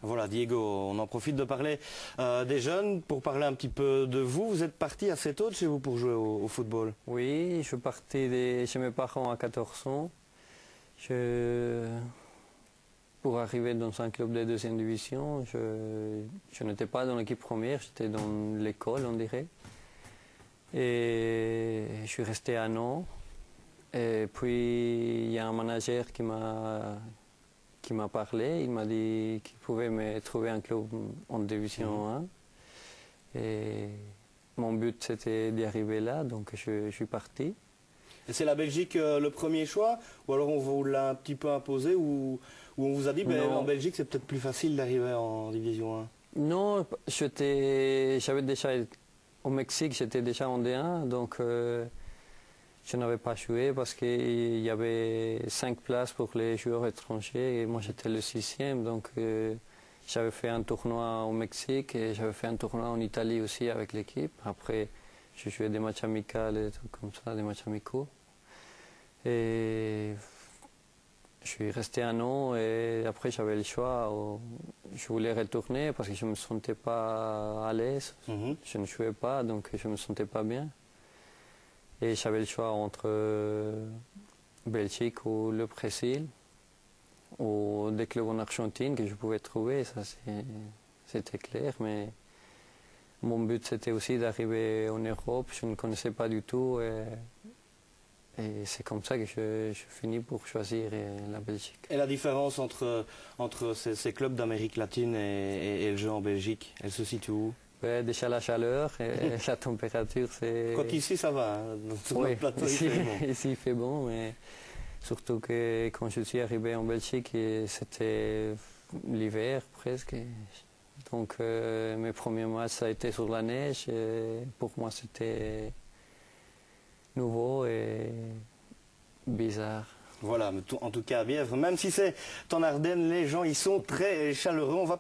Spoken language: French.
Voilà, Diego, on en profite de parler des jeunes pour parler un petit peu de vous. Vous êtes parti assez tôt de chez vous pour jouer au football? Oui, je suis parti chez mes parents à 14 ans. Pour arriver dans un club de deuxième division, je n'étais pas dans l'équipe première, j'étais dans l'école, on dirait. Et je suis resté un an. Et puis, il y a un manager qui m'a parlé, il m'a dit qu'il pouvait me trouver un club en division 1. Et mon but c'était d'y arriver là, donc je suis parti. Et c'est la Belgique le premier choix? Ou alors on vous l'a un petit peu imposé? Ou on vous a dit, ben, en Belgique c'est peut-être plus facile d'arriver en division 1? Non, j'avais déjà, au Mexique j'étais déjà en D1, donc je n'avais pas joué parce qu'il y avait 5 places pour les joueurs étrangers et moi j'étais le 6e, donc j'avais fait un tournoi au Mexique et j'avais fait un tournoi en Italie aussi avec l'équipe. Après, j'ai joué des matchs amicaux et des trucs comme ça, des matchs amicaux. Et je suis resté un an et après j'avais le choix. Je voulais retourner parce que je ne me sentais pas à l'aise. Je ne jouais pas, donc je ne me sentais pas bien. Et j'avais le choix entre Belgique ou le Brésil, ou des clubs en Argentine que je pouvais trouver, ça c'était clair, mais mon but c'était aussi d'arriver en Europe, je ne connaissais pas du tout et c'est comme ça que je finis pour choisir la Belgique. Et la différence entre ces clubs d'Amérique latine et le jeu en Belgique, elle se situe où? Déjà la chaleur et la température, c'est... Quoi qu'ici ça va, hein, sur oui, le plateau ici, il fait bon. ici il fait bon, mais surtout que quand je suis arrivé en Belgique, c'était l'hiver presque. Donc mes premiers matchs, ça a été sur la neige. Et pour moi, c'était nouveau et bizarre. Voilà, mais en tout cas à Bièvre, même si c'est en Ardennes, les gens ils sont très chaleureux. On va